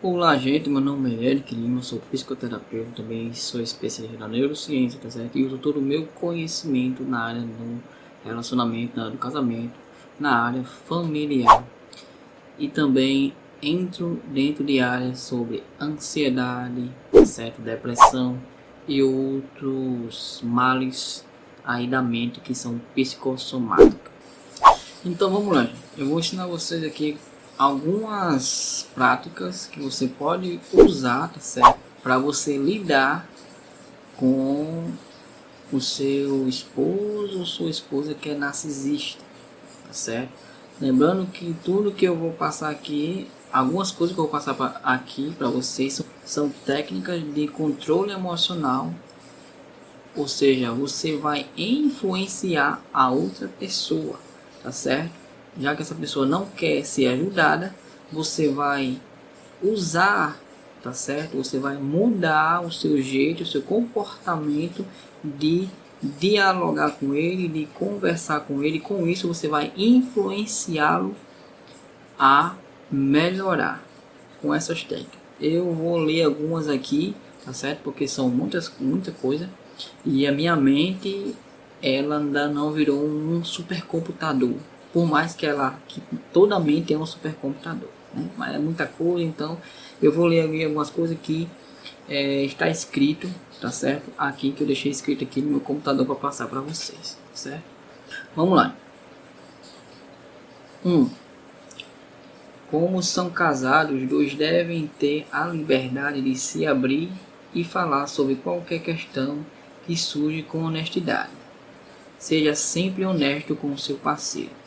Olá, gente, meu nome é Eric Lima, sou psicoterapeuta, também sou especialista na neurociência, tá certo? E uso todo o meu conhecimento na área do relacionamento, na área do casamento, na área familiar. E também entro dentro de áreas sobre ansiedade, tá certo? Depressão e outros males aí da mente que são psicossomáticos. Então vamos lá, gente. Eu vou ensinar vocês aqui algumas práticas que você pode usar, tá certo? Para você lidar com o seu esposo ou sua esposa que é narcisista, tá certo? Lembrando que tudo que eu vou passar aqui, algumas coisas que eu vou passar aqui para vocês são técnicas de controle emocional, ou seja, você vai influenciar a outra pessoa, tá certo? Já que essa pessoa não quer ser ajudada, você vai usar, tá certo? Você vai mudar o seu jeito, o seu comportamento de dialogar com ele, de conversar com ele. Com isso você vai influenciá-lo a melhorar com essas técnicas. Eu vou ler algumas aqui, tá certo? Porque são muita coisa. E a minha mente, ela ainda não virou um supercomputador. Por mais que toda mente é um supercomputador, né? Mas é muita coisa, então eu vou ler aqui algumas coisas que está escrito, tá certo? Aqui que eu deixei escrito aqui no meu computador para passar para vocês, tá certo? Vamos lá. Como são casados, os dois devem ter a liberdade de se abrir e falar sobre qualquer questão que surge com honestidade. Seja sempre honesto com o seu parceiro.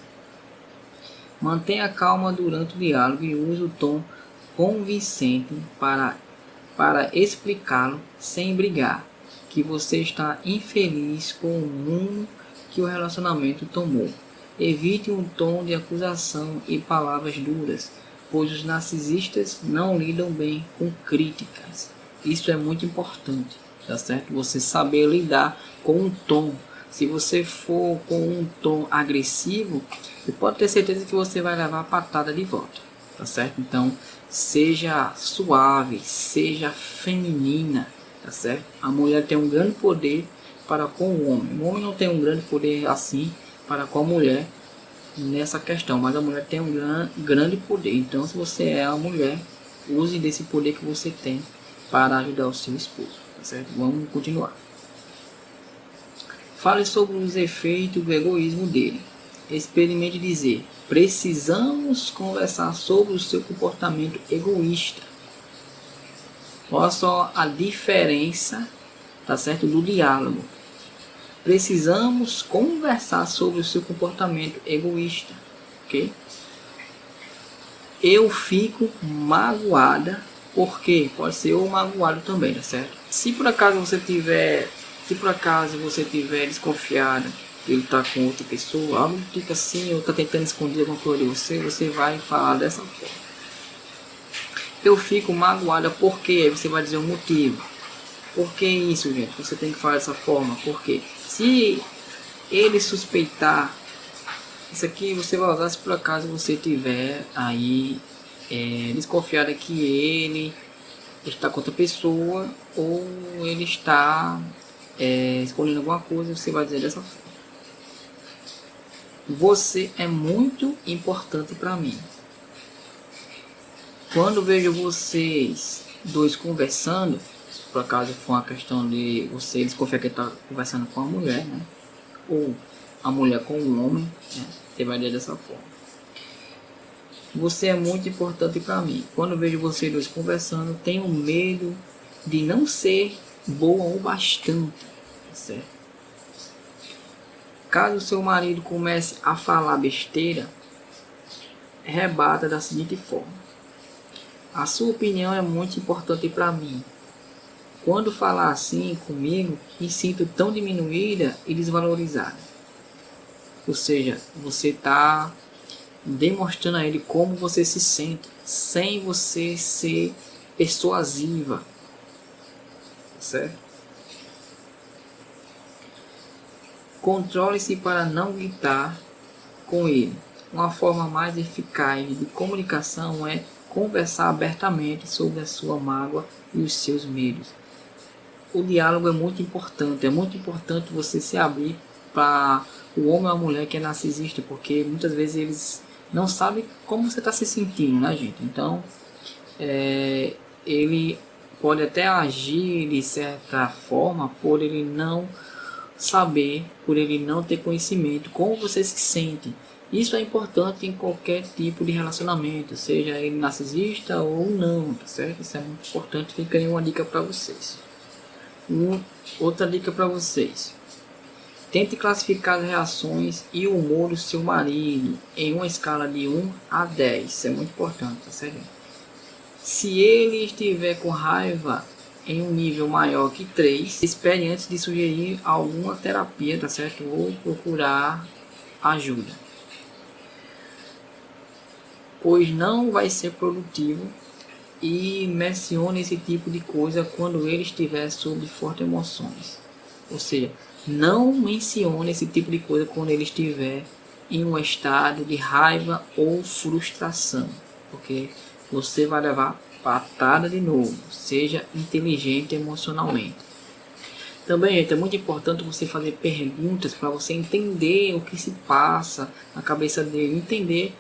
Mantenha calma durante o diálogo e use o tom convincente para explicá-lo sem brigar que você está infeliz com o rumo que o relacionamento tomou. Evite um tom de acusação e palavras duras, pois os narcisistas não lidam bem com críticas. Isso é muito importante, tá certo? Você saber lidar com um tom. Se você for com um tom agressivo, você pode ter certeza que você vai levar a patada de volta, tá certo? Então, seja suave, seja feminina, tá certo? A mulher tem um grande poder para com o homem. O homem não tem um grande poder assim para com a mulher nessa questão, mas a mulher tem um grande poder. Então, se você é a mulher, use desse poder que você tem para ajudar o seu esposo, tá certo? Vamos continuar. Fale sobre os efeitos do egoísmo dele. Experimente dizer: precisamos conversar sobre o seu comportamento egoísta. Olha só a diferença, tá certo, do diálogo. Precisamos conversar sobre o seu comportamento egoísta, ok? Eu fico magoada, porque pode ser ou magoado também, tá certo? Se por acaso você tiver desconfiada que ele está com outra pessoa, algo tipo assim, ou está tentando esconder alguma coisa de você, você vai falar dessa forma: eu fico magoada porque, aí você vai dizer o motivo. Por que isso, gente? Você tem que falar dessa forma, porque se ele suspeitar, isso aqui você vai usar se por acaso você tiver aí desconfiada que ele está com outra pessoa, ou ele está escolhendo alguma coisa, você vai dizer dessa forma: você é muito importante para mim. Quando vejo vocês dois conversando, se por acaso for uma questão de você desconfiar que ele está conversando com a mulher, né? Ou a mulher com o homem, né? Você vai dizer dessa forma: você é muito importante para mim. Quando vejo vocês dois conversando, tenho medo de não ser boa o bastante, certo? Caso seu marido comece a falar besteira, rebata da seguinte forma: a sua opinião é muito importante para mim. Quando falar assim comigo, me sinto tão diminuída e desvalorizada. Ou seja, você está demonstrando a ele como você se sente, sem você ser persuasiva, certo? Controle-se para não gritar com ele. Uma forma mais eficaz de comunicação é conversar abertamente sobre a sua mágoa e os seus medos. O diálogo é muito importante você se abrir para o homem ou a mulher que é narcisista, porque muitas vezes eles não sabem como você está se sentindo, né, gente? Então, ele pode até agir de certa forma por ele não saber, por ele não ter conhecimento, como você se sente. Isso é importante em qualquer tipo de relacionamento, seja ele narcisista ou não, tá certo? Isso é muito importante, fica aí uma dica para vocês. Outra dica para vocês: tente classificar as reações e o humor do seu marido em uma escala de 1 a 10. Isso é muito importante, tá certo? Se ele estiver com raiva em um nível maior que 3, espere antes de sugerir alguma terapia, tá certo? Ou procurar ajuda, pois não vai ser produtivo. E mencione esse tipo de coisa quando ele estiver sob fortes emoções. Ou seja, não mencione esse tipo de coisa quando ele estiver em um estado de raiva ou frustração, porque você vai levar patada de novo. Seja inteligente emocionalmente. Também, gente, é muito importante você fazer perguntas para você entender o que se passa na cabeça dele, entender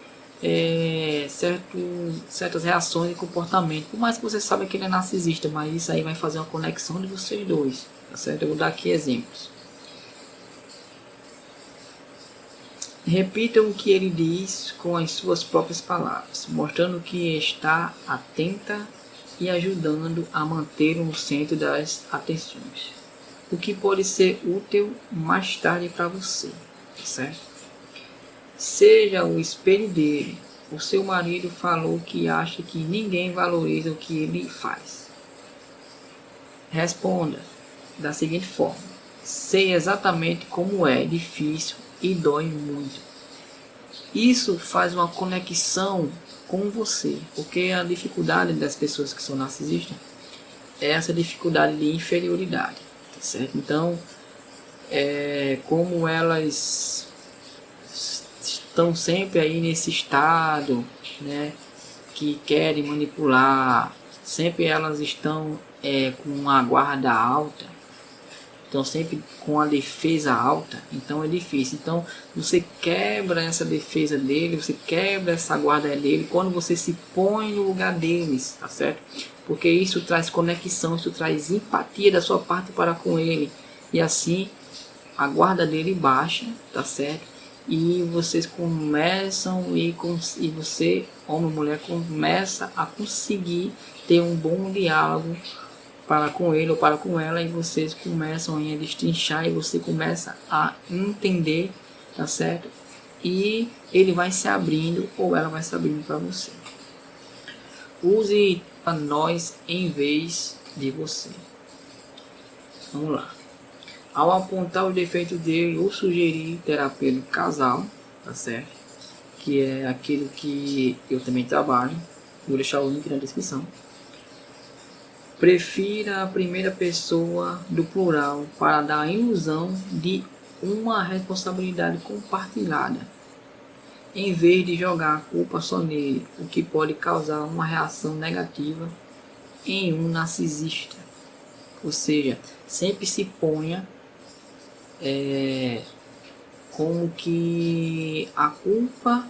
certas reações e comportamento. Por mais que você saiba que ele é narcisista, mas isso aí vai fazer uma conexão de vocês dois, tá certo? Eu vou dar aqui exemplos. Repita o que ele diz com as suas próprias palavras, mostrando que está atenta e ajudando a manter no centro das atenções, o que pode ser útil mais tarde para você, tá certo? Seja o espelho dele. O seu marido falou que acha que ninguém valoriza o que ele faz. Responda da seguinte forma: sei exatamente como é difícil e dói muito. Isso faz uma conexão com você, porque a dificuldade das pessoas que são narcisistas é essa dificuldade de inferioridade, tá certo? Então, como elas estão sempre aí nesse estado, né, que querem manipular, sempre elas estão com a guarda alta, estão sempre com a defesa alta, então é difícil. Então você quebra essa defesa dele, você quebra essa guarda dele quando você se põe no lugar deles, tá certo? Porque isso traz conexão, isso traz empatia da sua parte para com ele, e assim a guarda dele baixa, tá certo? E vocês começam e você, homem ou mulher, começa a conseguir ter um bom diálogo para com ele ou para com ela, e vocês começam a destrinchar e você começa a entender, tá certo? E ele vai se abrindo ou ela vai se abrindo para você. Use a nós em vez de você. Vamos lá. Ao apontar os defeitos dele ou sugerir terapia do casal, tá certo? Que é aquilo que eu também trabalho. Vou deixar o link na descrição. Prefira a primeira pessoa do plural para dar a ilusão de uma responsabilidade compartilhada, em vez de jogar a culpa só nele, o que pode causar uma reação negativa em um narcisista. Ou seja, sempre se ponha como que a culpa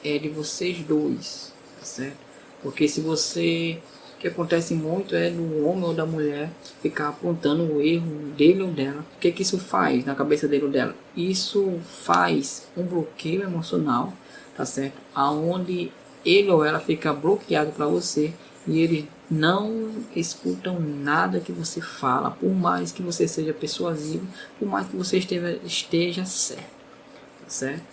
é de vocês dois, tá certo? Porque se você, o que acontece muito é do homem ou da mulher ficar apontando o erro dele ou dela. O que isso faz na cabeça dele ou dela? Isso faz um bloqueio emocional, tá certo? Aonde ele ou ela fica bloqueado para você e eles não escutam nada que você fala, por mais que você seja persuasivo, por mais que você esteja certo, tá certo?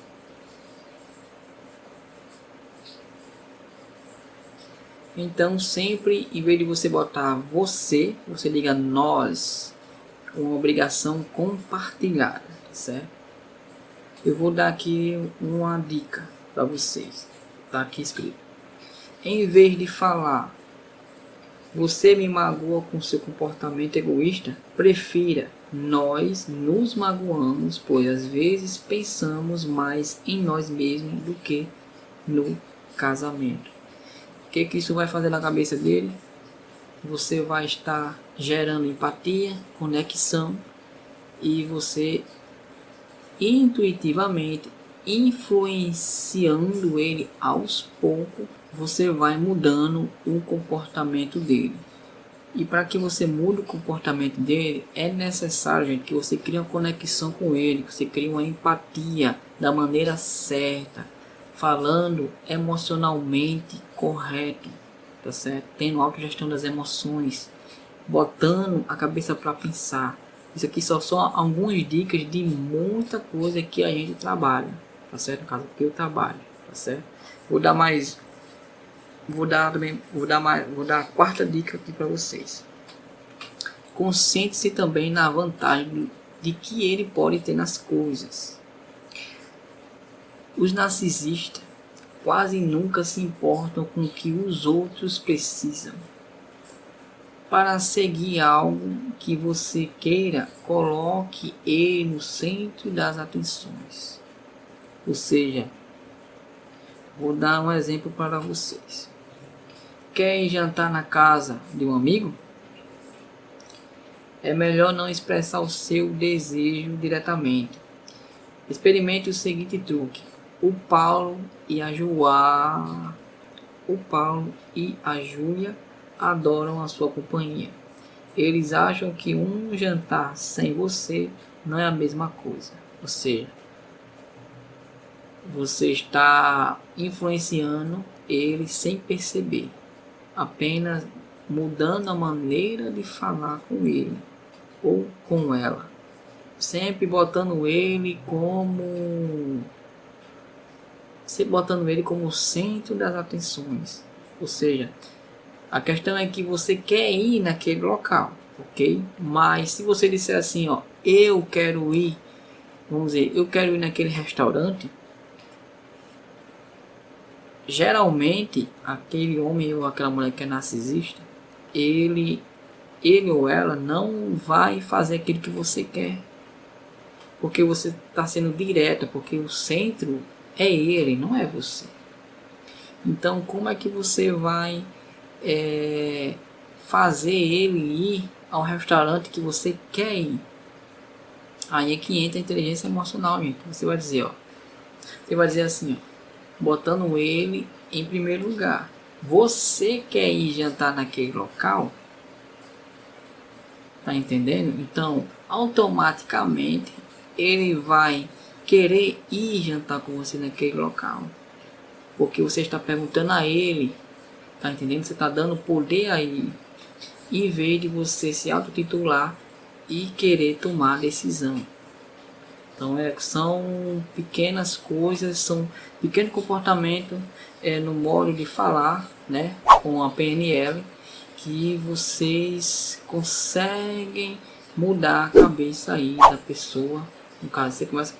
Então sempre, em vez de você botar você diga nós, uma obrigação compartilhada, tá certo? Eu vou dar aqui uma dica para vocês, tá aqui escrito. Em vez de falar você me magoa com seu comportamento egoísta, prefira nós nos magoamos, pois às vezes pensamos mais em nós mesmos do que no casamento. O que isso vai fazer na cabeça dele? Você vai estar gerando empatia, conexão, e você intuitivamente influenciando ele aos poucos, você vai mudando o comportamento dele. E para que você mude o comportamento dele, é necessário, gente, que você crie uma conexão com ele, que você crie uma empatia da maneira certa, falando emocionalmente correto, tá certo? Tendo autogestão das emoções, botando a cabeça para pensar. Isso aqui só são algumas dicas de muita coisa que a gente trabalha, tá certo? No caso que eu trabalho, tá certo? Vou dar a quarta dica aqui para vocês. Concentre-se também na vantagem de que ele pode ter nas coisas. Os narcisistas quase nunca se importam com o que os outros precisam. Para seguir algo que você queira, coloque ele no centro das atenções. Ou seja, vou dar um exemplo para vocês. Quer ir jantar na casa de um amigo? É melhor não expressar o seu desejo diretamente. Experimente o seguinte truque. O Paulo e a Júlia adoram a sua companhia. Eles acham que um jantar sem você não é a mesma coisa. Ou seja, você está influenciando eles sem perceber, apenas mudando a maneira de falar com ele ou com ela, sempre botando ele como o centro das atenções. Ou seja, a questão é que você quer ir naquele local, ok? Mas se você disser assim, ó, eu quero ir naquele restaurante, geralmente aquele homem ou aquela mulher que é narcisista, ele ou ela não vai fazer aquilo que você quer, porque você está sendo direta, porque o centro é ele, não é você. Então, como é que você vai fazer ele ir ao restaurante que você quer ir? Aí é que entra a inteligência emocional, gente. Você vai dizer assim, ó, botando ele em primeiro lugar. Você quer ir jantar naquele local? Tá entendendo? Então, automaticamente ele vai querer ir jantar com você naquele local, porque você está perguntando a ele, tá entendendo? Você está dando poder a ele, em vez de você se autotitular e querer tomar a decisão. Então são pequenas coisas, são pequeno comportamento no modo de falar, né, com a PNL, que vocês conseguem mudar a cabeça aí da pessoa. No caso, você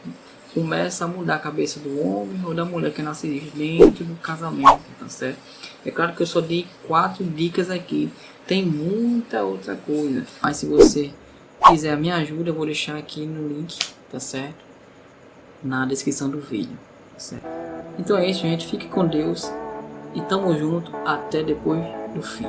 começa a mudar a cabeça do homem ou da mulher que é narcisista dentro do casamento, tá certo? É claro que eu só dei 4 dicas aqui, tem muita outra coisa, mas se você quiser a minha ajuda, eu vou deixar aqui no link, tá certo? Na descrição do vídeo, tá certo? Então é isso, gente, fique com Deus e tamo junto até depois do fim.